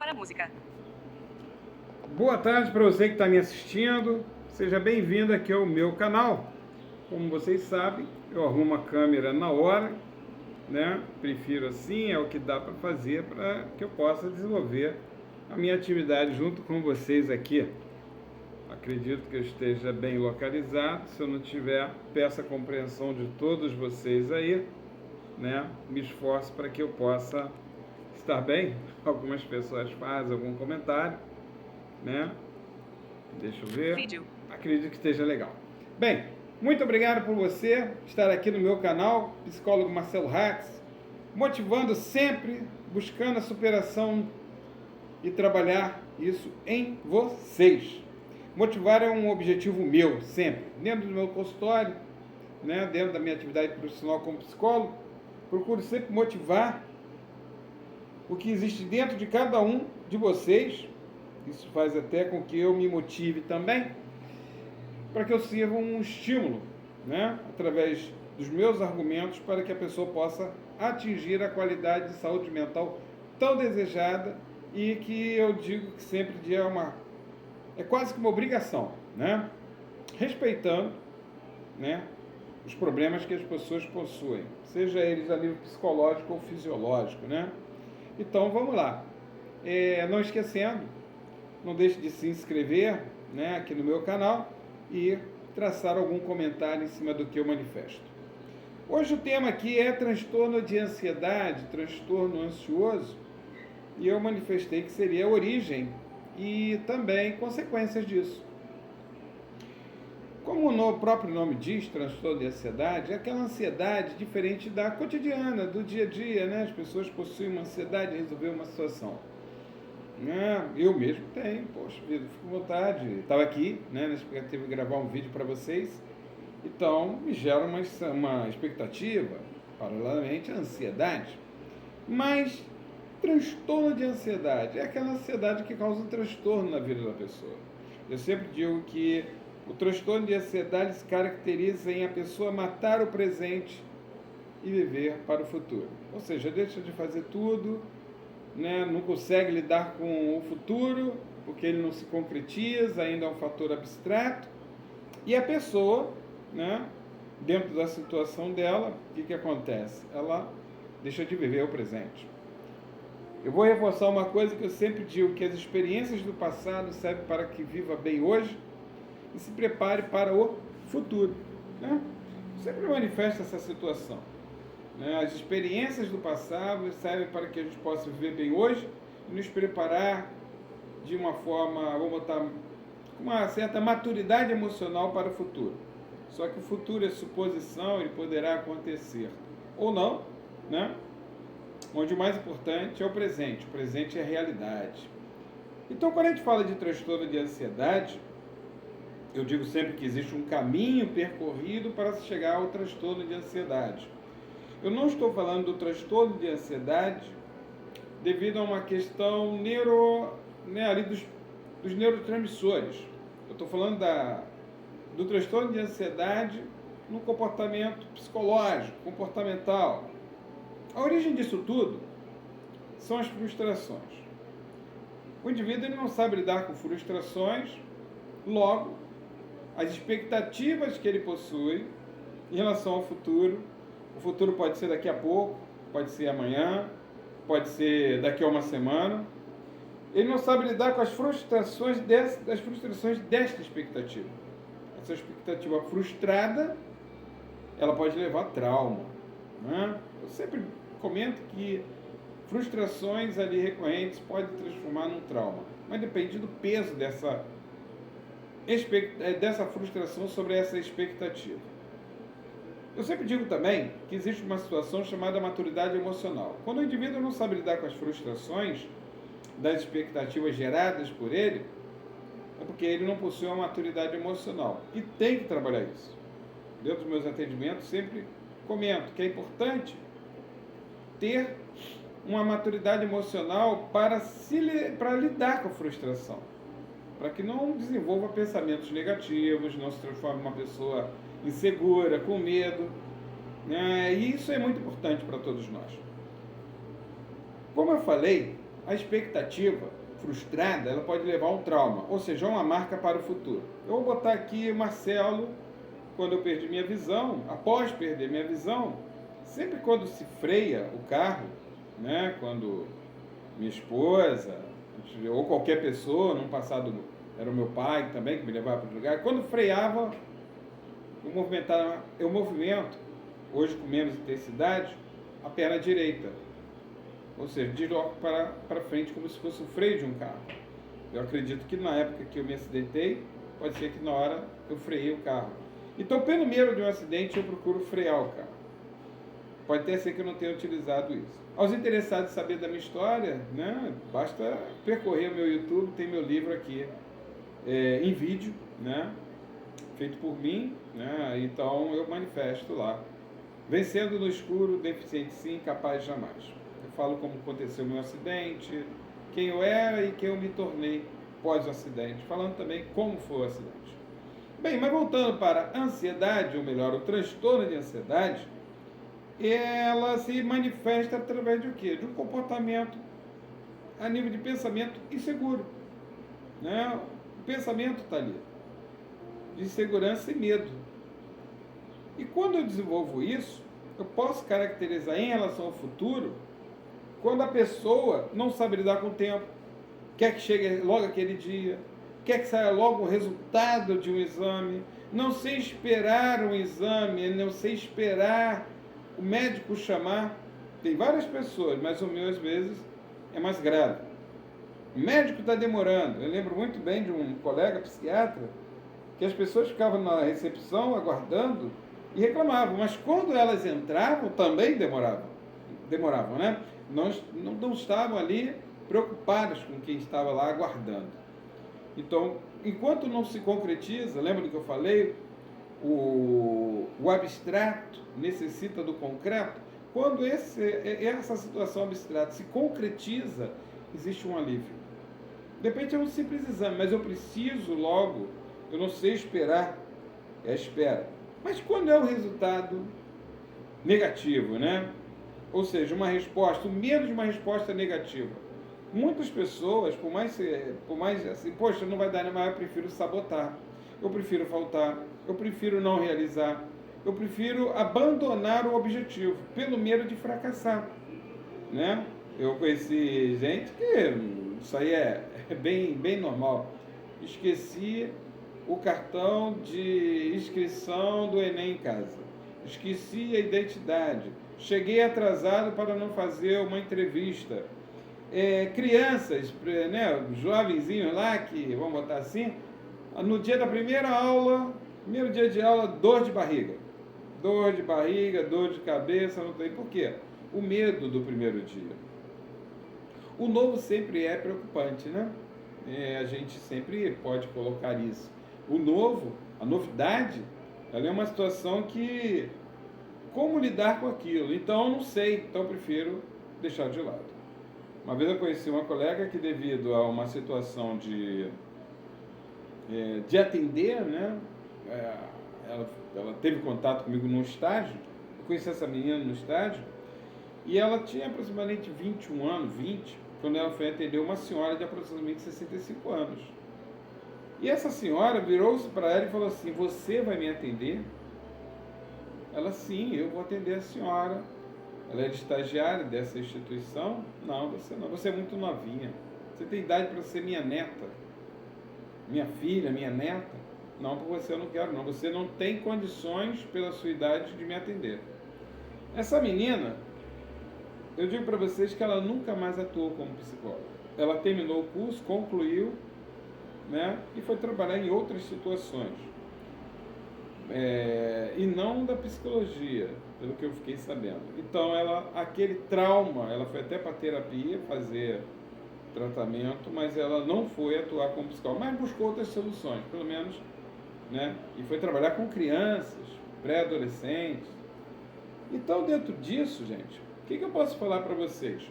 Para música. Boa tarde para você que está me assistindo. Seja bem-vindo aqui ao meu canal. Como vocês sabem, eu arrumo a câmera na hora, né? Prefiro assim, é o que dá para fazer para que eu possa desenvolver a minha atividade junto com vocês aqui. Acredito que eu esteja bem localizado. Se eu não tiver, peço a compreensão de todos vocês aí, né? Me esforço para que eu possa estar bem. Algumas pessoas fazem algum comentário, né? Deixa eu ver. Vídeo. Acredito que esteja legal. Bem, muito obrigado por você estar aqui no meu canal, psicólogo Marcelo Hatz, motivando sempre, buscando a superação e trabalhar isso em vocês. Motivar é um objetivo meu, sempre. Dentro do meu consultório, né, dentro da minha atividade profissional como psicólogo, procuro sempre motivar o que existe dentro de cada um de vocês. Isso faz até com que eu me motive também, para que eu sirva um estímulo, né, através dos meus argumentos, para que a pessoa possa atingir a qualidade de saúde mental tão desejada e que eu digo que sempre é quase que uma obrigação, né, respeitando, né, os problemas que as pessoas possuem, seja eles a nível psicológico ou fisiológico, né. Então vamos lá, não esquecendo, não deixe de se inscrever, né, aqui no meu canal e traçar algum comentário em cima do que eu manifesto. Hoje o tema aqui é transtorno de ansiedade, transtorno ansioso, e eu manifestei que seria a origem e também consequências disso. Como o próprio nome diz, transtorno de ansiedade, é aquela ansiedade diferente da cotidiana, do dia a dia, né? As pessoas possuem uma ansiedade de resolver uma situação. Eu mesmo tenho, poxa vida, fico com vontade. Estava aqui, né, na expectativa de gravar um vídeo para vocês, então me gera uma expectativa, paralelamente a ansiedade. Mas transtorno de ansiedade é aquela ansiedade que causa um transtorno na vida da pessoa. Eu sempre digo que o transtorno de ansiedade se caracteriza em a pessoa matar o presente e viver para o futuro. Ou seja, deixa de fazer tudo, né, não consegue lidar com o futuro, porque ele não se concretiza, ainda é um fator abstrato, e a pessoa, né, dentro da situação dela, o que acontece? Ela deixa de viver o presente. Eu vou reforçar uma coisa que eu sempre digo, que as experiências do passado servem para que viva bem hoje e se prepare para o futuro, né? Sempre manifesta essa situação. As experiências do passado servem para que a gente possa viver bem hoje e nos preparar de uma forma, vamos botar, com uma certa maturidade emocional para o futuro. Só que o futuro é suposição, ele poderá acontecer ou não, né? Onde o mais importante é o presente é a realidade. Então, quando a gente fala de transtorno de ansiedade, eu digo sempre que existe um caminho percorrido para se chegar ao transtorno de ansiedade. Eu não estou falando do transtorno de ansiedade devido a uma questão ali dos neurotransmissores. Eu estou falando do transtorno de ansiedade no comportamento psicológico, comportamental. A origem disso tudo são as frustrações. O indivíduo ele não sabe lidar com frustrações, logo, as expectativas que ele possui em relação ao futuro. O futuro pode ser daqui a pouco, pode ser amanhã, pode ser daqui a uma semana. Ele não sabe lidar com as frustrações desta expectativa. Essa expectativa frustrada, ela pode levar a trauma, né? Eu sempre comento que frustrações ali recorrentes podem transformar num trauma, mas depende do peso dessa frustração sobre essa expectativa. Eu sempre digo também que existe uma situação chamada maturidade emocional. Quando o indivíduo não sabe lidar com as frustrações das expectativas geradas por ele, é porque ele não possui uma maturidade emocional. E tem que trabalhar isso. Dentro dos meus atendimentos, sempre comento que é importante ter uma maturidade emocional para lidar com a frustração, para que não desenvolva pensamentos negativos, não se transforme em uma pessoa insegura, com medo, né? E isso é muito importante para todos nós. Como eu falei, A expectativa frustrada, ela pode levar a um trauma, ou seja, uma marca para o futuro. Eu vou botar aqui o Marcelo, quando eu perdi minha visão, após perder minha visão, sempre quando se freia o carro, né, quando minha esposa, ou qualquer pessoa, no passado era o meu pai também, que me levava para o lugar, quando freava, eu movimento, hoje com menos intensidade, a perna direita. Ou seja, desloco para frente como se fosse o freio de um carro. Eu acredito que na época que eu me acidentei, pode ser que na hora eu freiei o carro. Então, pelo medo de um acidente, eu procuro frear o carro. Pode até ser que eu não tenha utilizado isso. Aos interessados em saber da minha história, né, basta percorrer o meu YouTube, tem meu livro aqui em vídeo, né, feito por mim, né, então eu manifesto lá. Vencendo no escuro, deficiente sim, capaz jamais. Eu falo como aconteceu o meu acidente, quem eu era e quem eu me tornei pós o acidente, falando também como foi o acidente. Bem, mas voltando para a ansiedade, ou melhor, o transtorno de ansiedade, ela se manifesta através de o quê? De um comportamento a nível de pensamento inseguro. Né? O pensamento está ali, de insegurança e medo. E quando eu desenvolvo isso, eu posso caracterizar em relação ao futuro, quando a pessoa não sabe lidar com o tempo, quer que chegue logo aquele dia, quer que saia logo o resultado de um exame, não sei esperar um exame, não sei esperar o médico chamar. Tem várias pessoas, mas o meu às vezes é mais grave. O médico está demorando. Eu lembro muito bem de um colega psiquiatra que as pessoas ficavam na recepção aguardando e reclamavam, mas quando elas entravam também demoravam, né? Não estavam ali preocupadas com quem estava lá aguardando. Então, enquanto não se concretiza, lembra do que eu falei? O abstrato necessita do concreto. Quando essa situação abstrata se concretiza, existe um alívio. De repente é um simples exame, mas eu preciso logo, eu não sei esperar, é a espera. Mas quando é o resultado negativo, né? Ou seja, uma resposta, o medo de uma resposta negativa. Muitas pessoas, por mais assim, poxa, não vai dar, mas eu prefiro sabotar, eu prefiro faltar, eu prefiro não realizar, eu prefiro abandonar o objetivo, pelo medo de fracassar, né? Eu conheci gente que isso aí é bem normal. Esqueci o cartão de inscrição do Enem em casa, esqueci a identidade, cheguei atrasado para não fazer uma entrevista. Crianças, né, jovenzinhos lá, que vamos botar assim, no dia da primeira aula, primeiro dia de aula, dor de barriga, dor de cabeça, não tem. Por quê? O medo do primeiro dia. O novo sempre é preocupante, né? A gente sempre pode colocar isso. O novo, a novidade, ela é uma situação que, como lidar com aquilo? Então, eu não sei, então eu prefiro deixar de lado. Uma vez eu conheci uma colega que, devido a uma situação de atender, né, ela teve contato comigo num estágio. Eu conheci essa menina no estágio e ela tinha aproximadamente 21 anos, 20, quando ela foi atender uma senhora de aproximadamente 65 anos. E essa senhora virou-se para ela e falou assim: você vai me atender? Ela: sim, eu vou atender a senhora. Ela é estagiária dessa instituição? Não, você não. Você é muito novinha. Você tem idade para ser minha neta. Minha filha, minha neta? Não, por você eu não quero, não. Você não tem condições, pela sua idade, de me atender. Essa menina, eu digo para vocês que ela nunca mais atuou como psicóloga. Ela terminou o curso, concluiu, né, e foi trabalhar em outras situações. E não da psicologia, pelo que eu fiquei sabendo. Então, aquele trauma, ela foi até para terapia fazer tratamento, mas ela não foi atuar como psicóloga, mas buscou outras soluções, pelo menos, né? E foi trabalhar com crianças, pré-adolescentes. Então, dentro disso, gente, o que eu posso falar para vocês?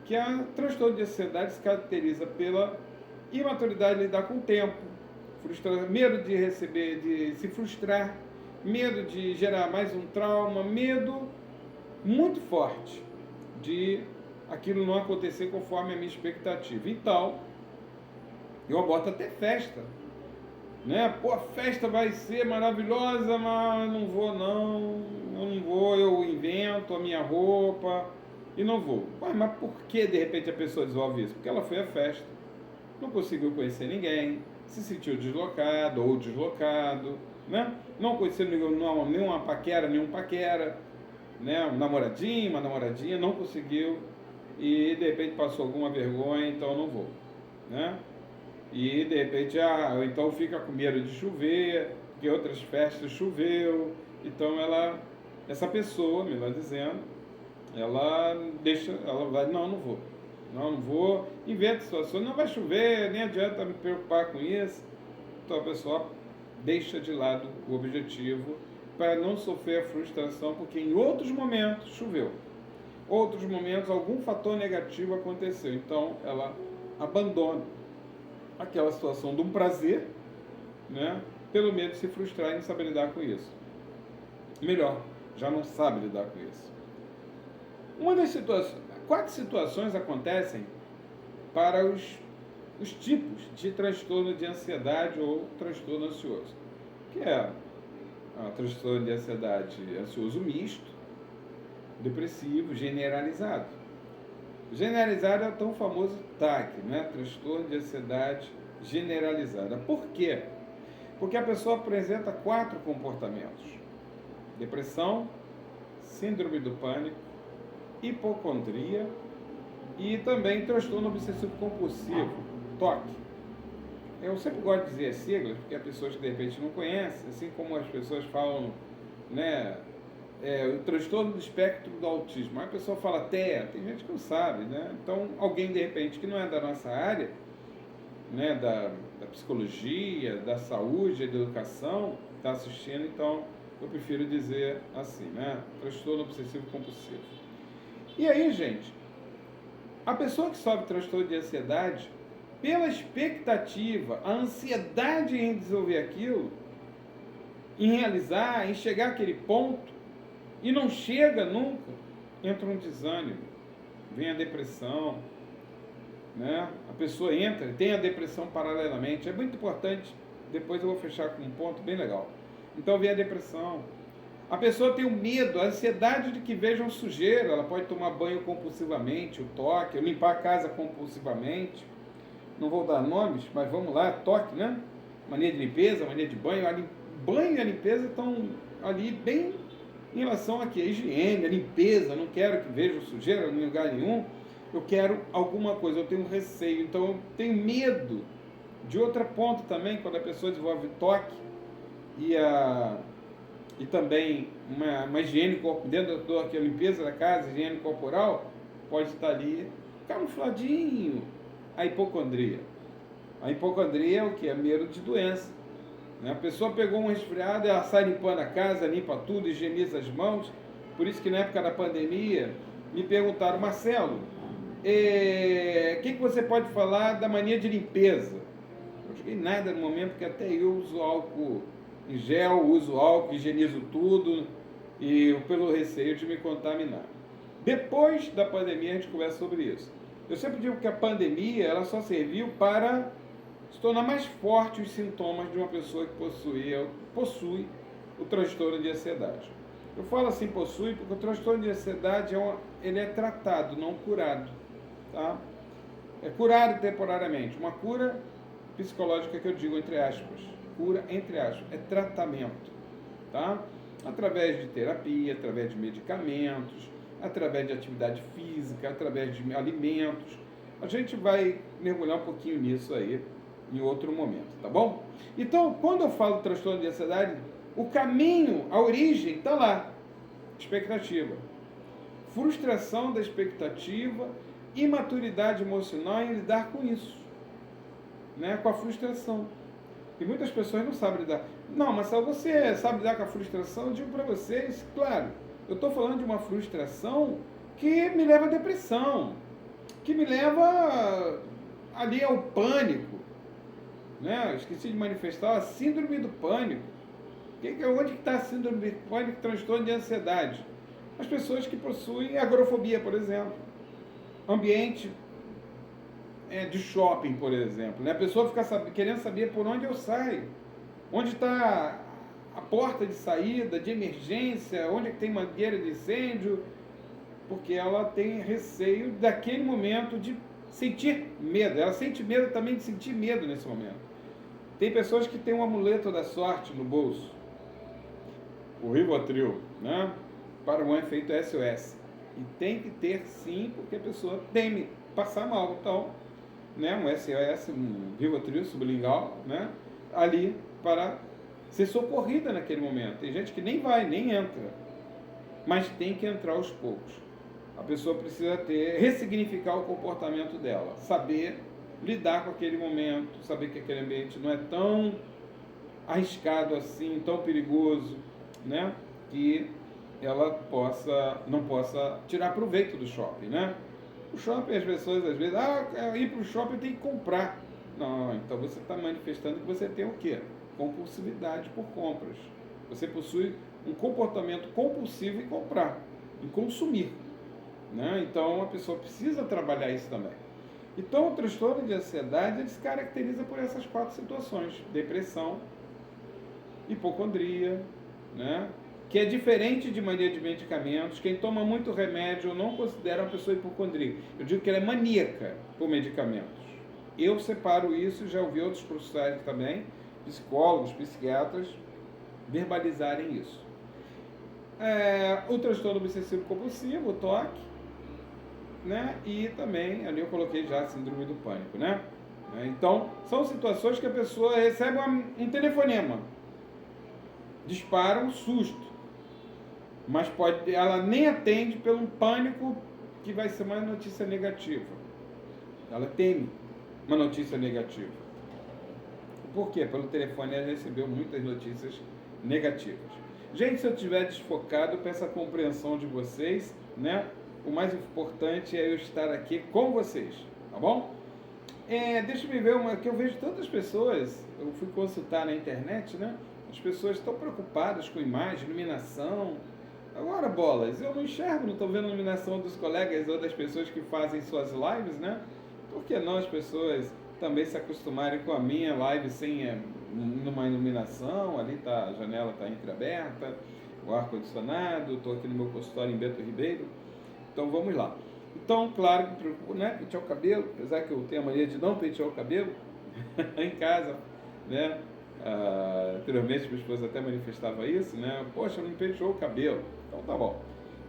Que a transtorno de ansiedade se caracteriza pela imaturidade de lidar com o tempo, medo de receber, de se frustrar, medo de gerar mais um trauma, medo muito forte de aquilo não acontecer conforme a minha expectativa. Então, eu boto até festa, né? Pô, a festa vai ser maravilhosa, mas eu não vou não, eu não vou, eu invento a minha roupa e não vou. Ué, mas por que de repente a pessoa desenvolve isso? Porque ela foi à festa, não conseguiu conhecer ninguém, se sentiu deslocado ou deslocado, né? Não conheceu nenhuma paquera, nenhum paquera, né? Um namoradinho, uma namoradinha, não conseguiu e de repente passou alguma vergonha, então não vou, né? E de repente, então fica com medo de chover, porque outras festas choveu, então essa pessoa, melhor dizendo, ela vai, não vou, inventa situações, não vai chover, nem adianta me preocupar com isso, então a pessoa deixa de lado o objetivo para não sofrer a frustração, porque em outros momentos choveu, outros momentos algum fator negativo aconteceu, então ela abandona aquela situação de um prazer, né, pelo medo de se frustrar e não saber lidar com isso. Melhor, já não sabe lidar com isso. Uma das situações, 4 situações acontecem para os tipos de transtorno de ansiedade ou transtorno ansioso, que é a transtorno de ansiedade ansioso misto, depressivo, generalizado. Generalizado é o tão famoso TAG, né? Transtorno de ansiedade generalizada. Por quê? Porque a pessoa apresenta 4 comportamentos: depressão, síndrome do pânico, hipocondria e também transtorno obsessivo compulsivo, TOC. Eu sempre gosto de dizer as siglas, porque há pessoas que de repente não conhecem, assim como as pessoas falam, né? O transtorno do espectro do autismo. Aí a pessoa fala TEA, tem gente que não sabe, né? Então, alguém de repente que não é da nossa área, né, da psicologia, da saúde, da educação, está assistindo, então eu prefiro dizer assim, né? Transtorno obsessivo compulsivo. E aí, gente, a pessoa que sofre transtorno de ansiedade, pela expectativa, a ansiedade em desenvolver aquilo, em realizar, em chegar àquele ponto, e não chega nunca, entra um desânimo, vem a depressão, né? A pessoa entra, tem a depressão paralelamente, é muito importante, depois eu vou fechar com um ponto bem legal. Então vem a depressão, a pessoa tem o medo, a ansiedade de que vejam sujeira, ela pode tomar banho compulsivamente, o toque, limpar a casa compulsivamente, não vou dar nomes, mas vamos lá, toque, né? Mania de limpeza, mania de banho, banho e a limpeza estão ali bem em relação aqui, a higiene, a limpeza, não quero que veja sujeira em lugar nenhum, eu quero alguma coisa, eu tenho receio, então eu tenho medo. De outra ponta também, quando a pessoa desenvolve toque e também uma higiene, dentro da limpeza da casa, higiene corporal, pode estar ali camufladinho a hipocondria. A hipocondria é o que? É medo de doença. A pessoa pegou um resfriado, ela sai limpando a casa, limpa tudo, higieniza as mãos. Por isso que na época da pandemia me perguntaram: Marcelo, o que você pode falar da mania de limpeza? Eu não joguei nada no momento, porque até eu uso álcool em gel, uso álcool, higienizo tudo, e pelo receio de me contaminar. Depois da pandemia a gente conversa sobre isso. Eu sempre digo que a pandemia ela só serviu para se tornar mais forte os sintomas de uma pessoa que possui o transtorno de ansiedade. Eu falo assim possui porque o transtorno de ansiedade ele é tratado, não curado. Tá? É curado temporariamente. Uma cura psicológica que eu digo entre aspas. Cura entre aspas. É tratamento. Tá? Através de terapia, através de medicamentos, através de atividade física, através de alimentos. A gente vai mergulhar um pouquinho nisso aí em outro momento, tá bom? Então, quando eu falo transtorno de ansiedade, o caminho, a origem está lá. Expectativa. Frustração da expectativa, imaturidade emocional em lidar com isso, né? Com a frustração. E muitas pessoas não sabem lidar. Não, mas se você sabe lidar com a frustração, eu digo para vocês, claro, eu estou falando de uma frustração que me leva à depressão, que me leva ali ao pânico, né? Eu esqueci de manifestar a síndrome do pânico. Onde está a síndrome do pânico, transtorno de ansiedade? As pessoas que possuem agorafobia, por exemplo. ambiente de shopping, por exemplo, né? A pessoa fica querendo saber por onde eu saio, onde está a porta de saída, de emergência, onde é que tem mangueira de incêndio, porque ela tem receio daquele momento de sentir medo. Ela sente medo também de sentir medo nesse momento. Tem pessoas que têm um amuleto da sorte no bolso, o Rivotril, né? Para um efeito SOS. E tem que ter sim, porque a pessoa teme passar mal. Então, né, um SOS, um Rivotril sublingual, né, ali para ser socorrida naquele momento. Tem gente que nem vai, nem entra, mas tem que entrar aos poucos. A pessoa precisa ressignificar o comportamento dela, saber lidar com aquele momento, saber que aquele ambiente não é tão arriscado assim, tão perigoso, né, que ela não possa tirar proveito do shopping, né? O shopping, as pessoas às vezes, ir para o shopping tem que comprar. Não, então você está manifestando que você tem o quê? Compulsividade por compras. Você possui um comportamento compulsivo em comprar, em consumir, né? Então a pessoa precisa trabalhar isso também. Então o transtorno de ansiedade ele se caracteriza por essas 4 situações: depressão, hipocondria, né? Que é diferente de mania de medicamentos. Quem toma muito remédio eu não considera uma pessoa hipocondríaca. Eu digo que ela é maníaca por medicamentos. Eu separo isso, já ouvi outros profissionais também, psicólogos, psiquiatras, verbalizarem isso. O transtorno obsessivo compulsivo, o TOC, né? E também, ali eu coloquei já a síndrome do pânico, né? Então, são situações que a pessoa recebe um telefonema, dispara um susto, mas ela nem atende pelo pânico que vai ser uma notícia negativa. Ela teme uma notícia negativa. Por quê? Pelo telefone ela recebeu muitas notícias negativas. Gente, se eu estiver desfocado, peço a compreensão de vocês, né? O mais importante é eu estar aqui com vocês, tá bom? Deixa eu ver que eu vejo tantas pessoas, eu fui consultar na internet, né? As pessoas estão preocupadas com imagem, iluminação. Agora, bolas, eu não enxergo, não estou vendo a iluminação dos colegas ou das pessoas que fazem suas lives, né? Por que não as pessoas também se acostumarem com a minha live sem numa iluminação? Ali tá, a janela está entreaberta, o ar-condicionado, estou aqui no meu consultório em Bento Ribeiro. Então vamos lá. Então, claro que, né, pentear o cabelo, apesar que eu tenho a mania de não pentear o cabelo em casa, né? Anteriormente minha esposa até manifestava isso, né? Poxa, não penteou o cabelo. Então tá bom.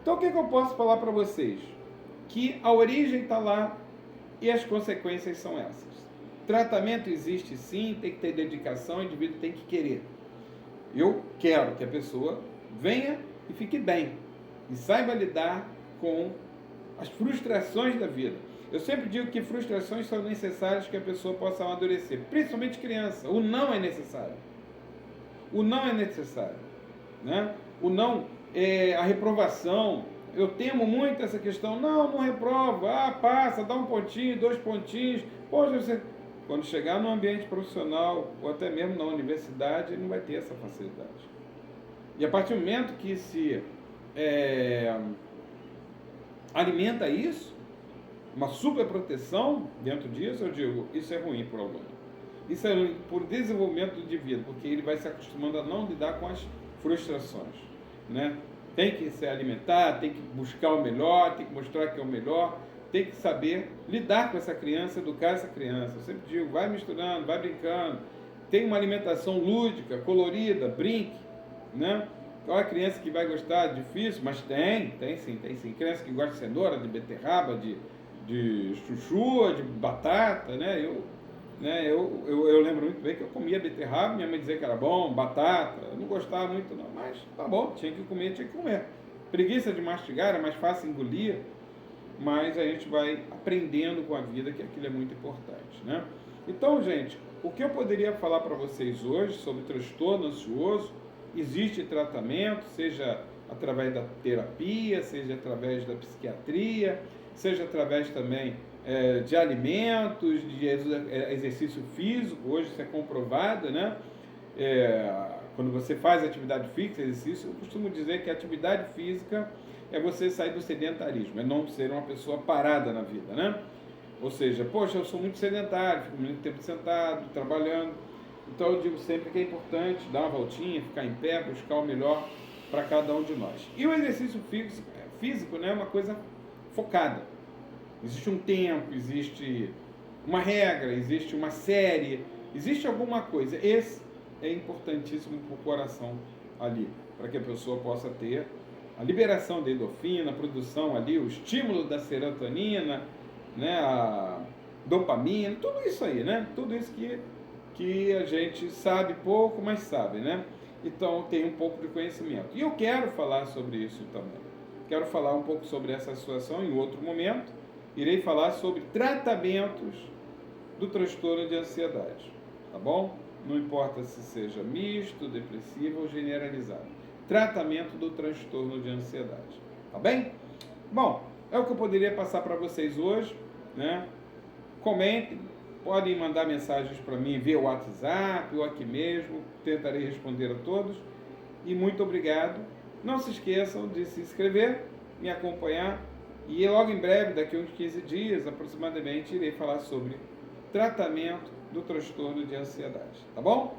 Então o que eu posso falar para vocês? Que a origem está lá e as consequências são essas. Tratamento existe sim, tem que ter dedicação, o indivíduo tem que querer. Eu quero que a pessoa venha e fique bem e saiba lidar com as frustrações da vida. Eu sempre digo que frustrações são necessárias que a pessoa possa amadurecer, principalmente criança. O não é necessário. O não é necessário, né? O não é a reprovação. Eu temo muito essa questão. Não reprova. Passa, dá um pontinho, 2 pontinhos. Poxa, você... Quando chegar no ambiente profissional ou até mesmo na universidade, ele não vai ter essa facilidade. E a partir do momento que se alimenta isso, uma superproteção dentro disso, eu digo, isso é ruim para o aluno. Isso é ruim por desenvolvimento do indivíduo, porque ele vai se acostumando a não lidar com as frustrações, né? Tem que se alimentar, tem que buscar o melhor, tem que mostrar que é o melhor, tem que saber lidar com essa criança, educar essa criança. Eu sempre digo, vai misturando, vai brincando, tem uma alimentação lúdica, colorida, brinque, né? Qual é a criança que vai gostar? Difícil, mas tem sim. Criança que gosta de cenoura, de beterraba, de chuchu, de batata, né? Eu lembro muito bem que eu comia beterraba, minha mãe dizia que era bom, batata, eu não gostava muito não, mas tá bom, tinha que comer. Preguiça de mastigar, era mais fácil engolir, mas a gente vai aprendendo com a vida que aquilo é muito importante, né? Então, gente, o que eu poderia falar para vocês hoje sobre transtorno ansioso? Existe tratamento, seja através da terapia, seja através da psiquiatria, seja através também de alimentos, de exercício físico. Hoje isso é comprovado, né? Quando você faz atividade física, exercício, eu costumo dizer que a atividade física é você sair do sedentarismo, é não ser uma pessoa parada na vida, né? Ou seja, poxa, eu sou muito sedentário, fico muito tempo sentado, trabalhando. Então eu digo sempre que é importante dar uma voltinha, ficar em pé, buscar o melhor para cada um de nós. E o exercício físico, né, é uma coisa focada. Existe um tempo, existe uma regra, existe uma série, existe alguma coisa. Esse é importantíssimo para o coração ali, para que a pessoa possa ter a liberação da endorfina, a produção ali, o estímulo da serotonina, né, a dopamina, tudo isso aí, né? Tudo isso que a gente sabe pouco, mas sabe, né? Então tem um pouco de conhecimento. E eu quero falar sobre isso também. Quero falar um pouco sobre essa situação em outro momento. Irei falar sobre tratamentos do transtorno de ansiedade, tá bom? Não importa se seja misto, depressivo ou generalizado. Tratamento do transtorno de ansiedade, tá bem? Bom, é o que eu poderia passar para vocês hoje, né? Comentem, podem mandar mensagens para mim via WhatsApp ou aqui mesmo, tentarei responder a todos. E muito obrigado. Não se esqueçam de se inscrever, me acompanhar e logo em breve, daqui a uns 15 dias aproximadamente, irei falar sobre tratamento do transtorno de ansiedade, tá bom?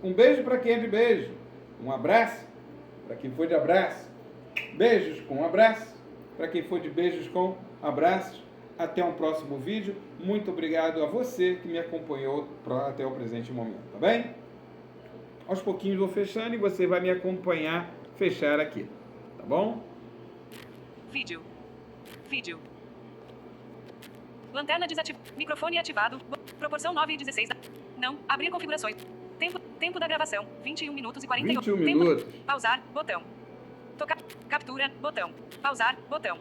Um beijo para quem é de beijo, um abraço para quem for de abraço, beijos com abraço para quem for de beijos com abraços. Até um próximo vídeo. Muito obrigado a você que me acompanhou até o presente momento, tá bem? Aos pouquinhos vou fechando e você vai me acompanhar fechar aqui, tá bom? Vídeo. Lanterna desativada. Microfone ativado. Proporção 9:16. Não. Abrir configurações. Tempo da gravação. 21 minutos e 48. 21 minutos. Pausar. Botão. Tocar. Captura. Botão. Pausar. Botão.